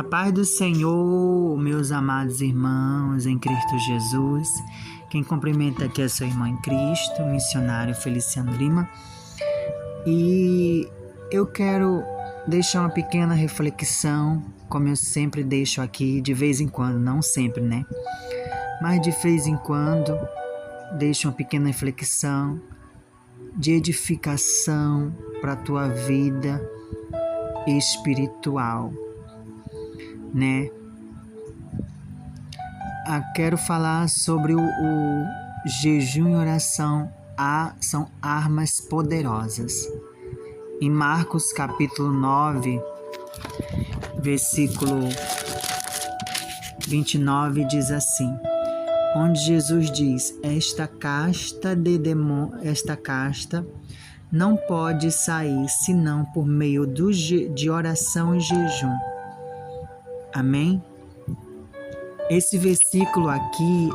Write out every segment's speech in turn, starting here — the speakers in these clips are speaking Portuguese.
A paz do Senhor, meus amados irmãos em Cristo Jesus. Quem cumprimenta aqui é seu irmão em Cristo, missionário Feliciano Lima. E eu quero deixar uma pequena reflexão, como eu sempre deixo aqui, de vez em quando, não sempre, né? Mas de vez em quando, deixo uma pequena reflexão de edificação para a tua vida espiritual, né? Quero falar sobre o jejum e oração. São armas poderosas. Em Marcos capítulo 9, versículo 29 diz assim, onde Jesus diz, esta casta não pode sair senão por meio de oração e jejum. Amém? Esse versículo aqui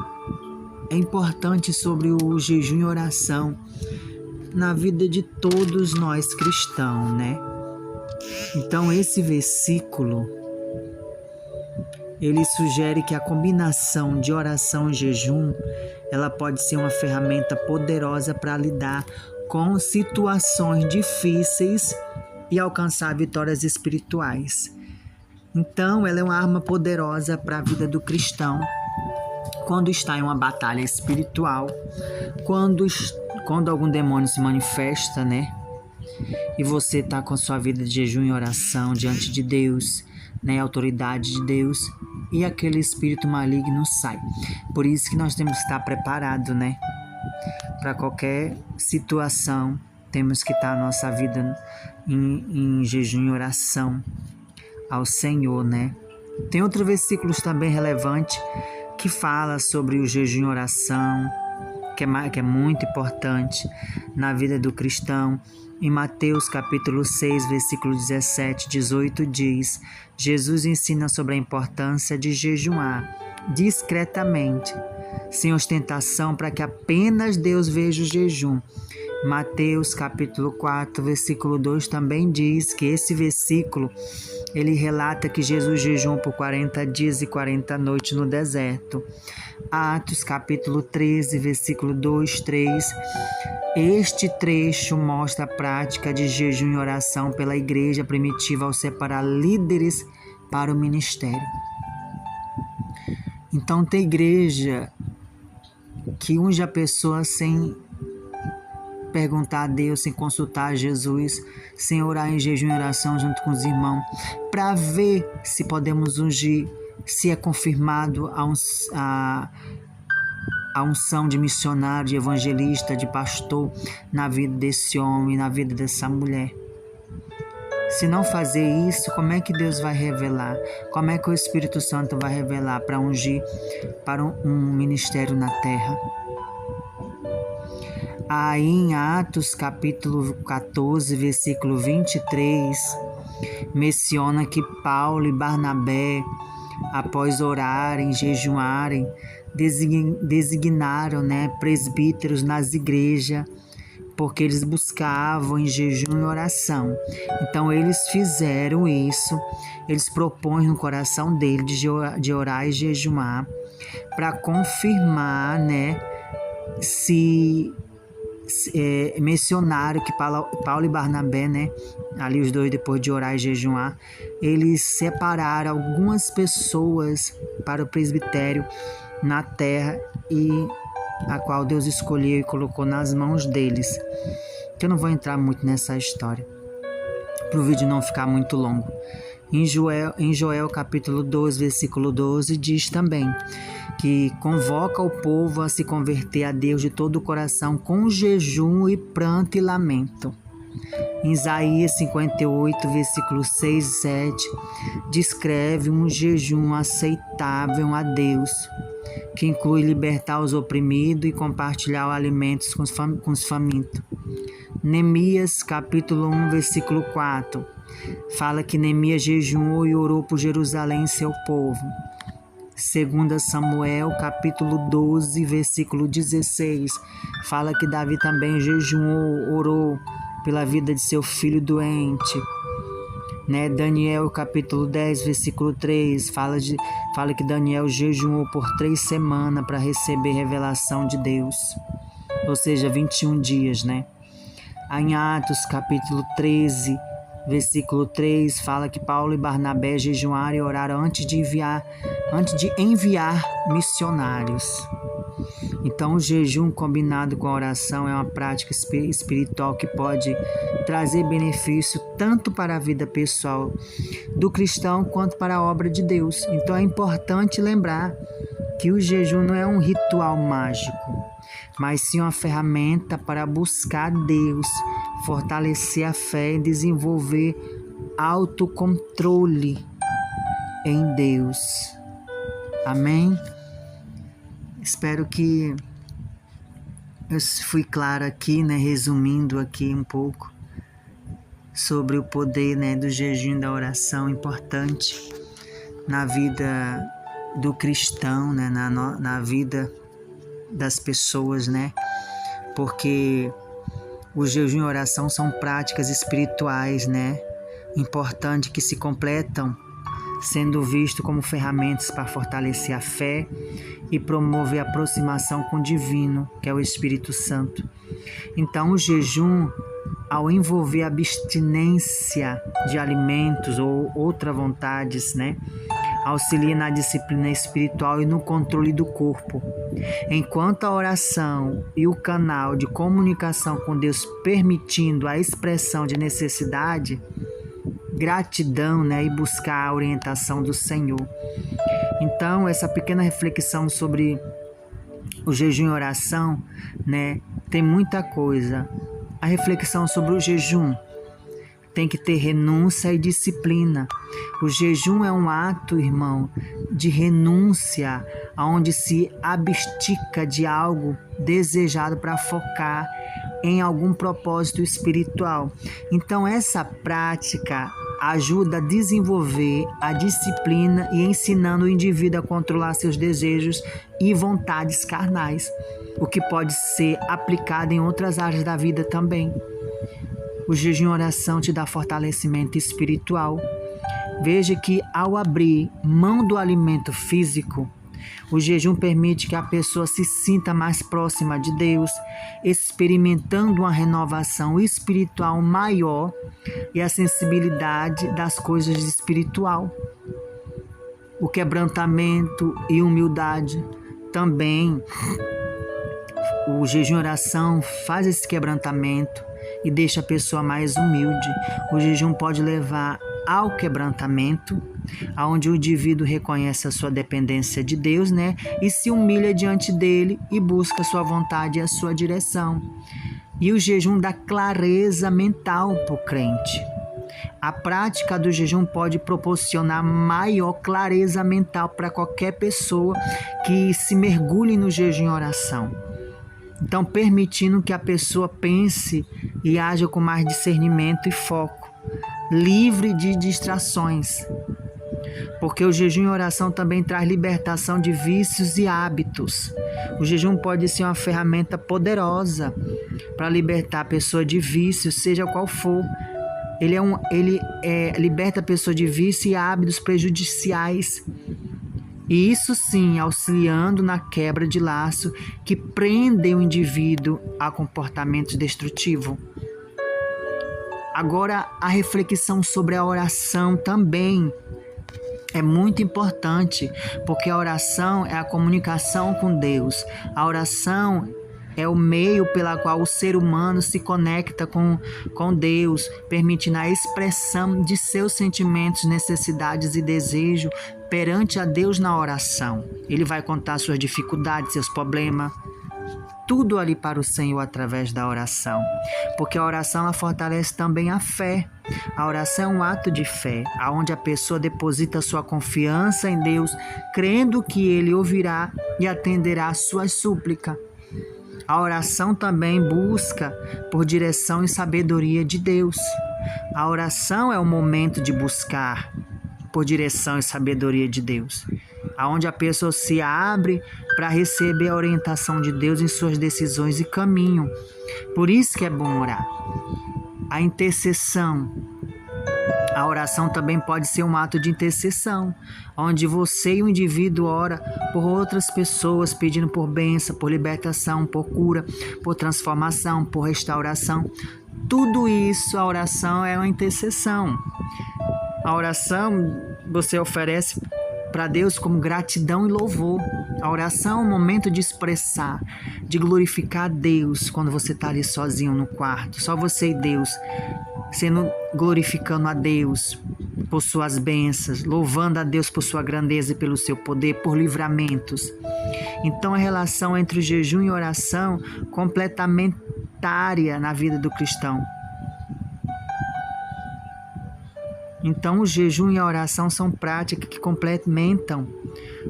é importante sobre o jejum e oração na vida de todos nós cristãos, né? Então esse versículo, ele sugere que a combinação de oração e jejum, ela pode ser uma ferramenta poderosa para lidar com situações difíceis e alcançar vitórias espirituais. Então, ela é uma arma poderosa para a vida do cristão quando está em uma batalha espiritual, quando algum demônio se manifesta, né? E você está com a sua vida de jejum e oração diante de Deus, né? Autoridade de Deus, e aquele espírito maligno sai. Por isso que nós temos que estar preparados, né? Para qualquer situação, temos que estar a nossa vida em jejum e oração ao Senhor, né? Tem outros versículos também relevantes que fala sobre o jejum e oração, que é muito importante na vida do cristão. Em Mateus capítulo 6, versículo 17, 18 diz, Jesus ensina sobre a importância de jejuar discretamente, sem ostentação, para que apenas Deus veja o jejum. Mateus capítulo 4, versículo 2 também diz que esse versículo, ele relata que Jesus jejuou por 40 dias e 40 noites no deserto. Atos capítulo 13, versículo 2, 3. Este trecho mostra a prática de jejum e oração pela igreja primitiva ao separar líderes para o ministério. Então tem igreja que unge a pessoa sem perguntar a Deus, sem consultar a Jesus, sem orar em jejum e oração junto com os irmãos, para ver se podemos ungir, se é confirmado a unção de missionário, de evangelista, de pastor na vida desse homem, na vida dessa mulher. Se não fazer isso, como é que Deus vai revelar? Como é que o Espírito Santo vai revelar para ungir para um ministério na terra? Aí em Atos capítulo 14, versículo 23, menciona que Paulo e Barnabé, após orarem, jejuarem, designaram, né, presbíteros nas igrejas, porque eles buscavam em jejum e oração. Então eles fizeram isso, eles propõem no coração deles de orar e jejuar, para confirmar, né, se mencionaram que Paulo e Barnabé, né, ali os dois, depois de orar e jejuar, eles separaram algumas pessoas para o presbitério na terra, e a qual Deus escolheu e colocou nas mãos deles. Eu não vou entrar muito nessa história, para o vídeo não ficar muito longo. Em Joel capítulo 12, versículo 12, diz também que convoca o povo a se converter a Deus de todo o coração com jejum e pranto e lamento. Em Isaías 58, versículos 6 e 7, descreve um jejum aceitável a Deus, que inclui libertar os oprimidos e compartilhar alimentos com os famintos. Neemias capítulo 1, versículo 4, fala que Neemias jejuou e orou por Jerusalém e seu povo. 2 Samuel capítulo 12, versículo 16, fala que Davi também jejuou, orou pela vida de seu filho doente. né? Daniel capítulo 10, versículo 3, fala que Daniel jejuou por 3 semanas para receber revelação de Deus, ou seja, 21 dias, né? Em Atos capítulo 13, versículo 3, fala que Paulo e Barnabé jejuaram e oraram antes de enviar missionários. Então, o jejum combinado com a oração é uma prática espiritual que pode trazer benefício tanto para a vida pessoal do cristão quanto para a obra de Deus. Então, é importante lembrar que o jejum não é um ritual mágico, mas sim uma ferramenta para buscar Deus, fortalecer a fé e desenvolver autocontrole em Deus. Amém? Espero que eu fui claro aqui, né, resumindo aqui um pouco sobre o poder, né, do jejum e da oração importante na vida do cristão, né, na vida das pessoas, né, porque o jejum e a oração são práticas espirituais, né, importantes que se completam, sendo visto como ferramentas para fortalecer a fé e promover a aproximação com o divino, que é o Espírito Santo. Então, o jejum, ao envolver a abstinência de alimentos ou outras vontades, né, auxilia na disciplina espiritual e no controle do corpo. Enquanto a oração e o canal de comunicação com Deus permitindo a expressão de necessidade, gratidão, né, e buscar a orientação do Senhor. Então, essa pequena reflexão sobre o jejum e oração, né, tem muita coisa. A reflexão sobre o jejum tem que ter renúncia e disciplina. O jejum é um ato, irmão, de renúncia, onde se abdica de algo desejado para focar em algum propósito espiritual. Então, essa prática ajuda a desenvolver a disciplina e ensinando o indivíduo a controlar seus desejos e vontades carnais, o que pode ser aplicado em outras áreas da vida também. O jejum e oração te dá fortalecimento espiritual. Veja que ao abrir mão do alimento físico, o jejum permite que a pessoa se sinta mais próxima de Deus, experimentando uma renovação espiritual maior e a sensibilidade das coisas espiritual. O quebrantamento e humildade também. O jejum e oração faz esse quebrantamento e deixa a pessoa mais humilde. O jejum pode levar ao quebrantamento, onde o indivíduo reconhece a sua dependência de Deus, né? E se humilha diante dele e busca a sua vontade e a sua direção. E o jejum dá clareza mental para o crente. A prática do jejum pode proporcionar maior clareza mental para qualquer pessoa que se mergulhe no jejum e oração. Então, permitindo que a pessoa pense e haja com mais discernimento e foco, livre de distrações. Porque o jejum e oração também traz libertação de vícios e hábitos. O jejum pode ser uma ferramenta poderosa para libertar a pessoa de vícios, seja qual for. Ele liberta a pessoa de vícios e hábitos prejudiciais. E isso sim, auxiliando na quebra de laço que prendem o indivíduo a comportamentos destrutivos. Agora, a reflexão sobre a oração também é muito importante, porque a oração é a comunicação com Deus. A oração é o meio pela qual o ser humano se conecta com Deus, permitindo a expressão de seus sentimentos, necessidades e desejos perante a Deus na oração. Ele vai contar suas dificuldades, seus problemas, tudo ali para o Senhor através da oração. Porque a oração ela fortalece também a fé. A oração é um ato de fé, onde a pessoa deposita sua confiança em Deus, crendo que Ele ouvirá e atenderá às suas súplicas. A oração também busca por direção e sabedoria de Deus. A oração é o momento de buscar por direção e sabedoria de Deus, aonde a pessoa se abre para receber a orientação de Deus em suas decisões e caminho. Por isso que é bom orar. A intercessão A oração também pode ser um ato de intercessão, onde você e o indivíduo ora por outras pessoas, pedindo por bênção, por libertação, por cura, por transformação, por restauração. Tudo isso, a oração é uma intercessão. A oração você oferece para Deus como gratidão e louvor. A oração é um momento de expressar, de glorificar a Deus quando você está ali sozinho no quarto, só você e Deus, glorificando a Deus por suas bênçãos, louvando a Deus por sua grandeza e pelo seu poder, por livramentos. Então a relação entre o jejum e a oração complementária na vida do cristão. Então o jejum e a oração são práticas que complementam,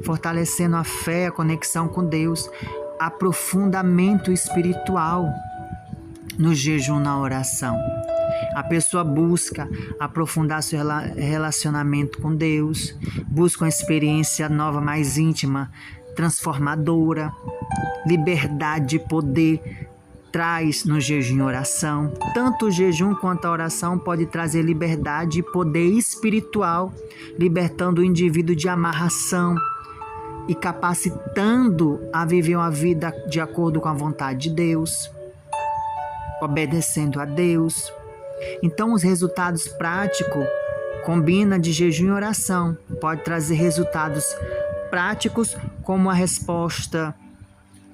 fortalecendo a fé, a conexão com Deus, aprofundamento espiritual no jejum, na oração. A pessoa busca aprofundar seu relacionamento com Deus, busca uma experiência nova, mais íntima, transformadora, liberdade e poder traz no jejum e oração. Tanto o jejum quanto a oração pode trazer liberdade e poder espiritual, libertando o indivíduo de amarração e capacitando a viver uma vida de acordo com a vontade de Deus, obedecendo a Deus. Então, os resultados práticos combinam de jejum e oração. Pode trazer resultados práticos como a resposta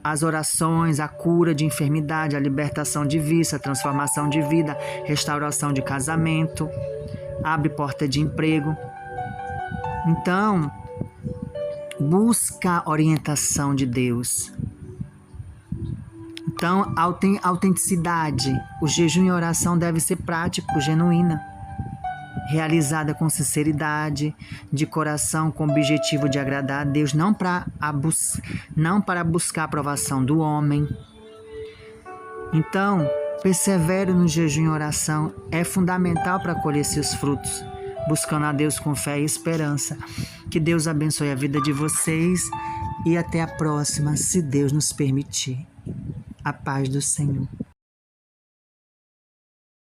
às orações, a cura de enfermidade, a libertação de vício, a transformação de vida, restauração de casamento, abre porta de emprego. Então, busca a orientação de Deus. Então, autenticidade. O jejum e oração deve ser prático, genuína, realizada com sinceridade, de coração, com o objetivo de agradar a Deus, não para buscar a aprovação do homem. Então, persevere no jejum e oração, é fundamental para colher seus frutos, buscando a Deus com fé e esperança. Que Deus abençoe a vida de vocês e até a próxima, se Deus nos permitir. A paz do Senhor.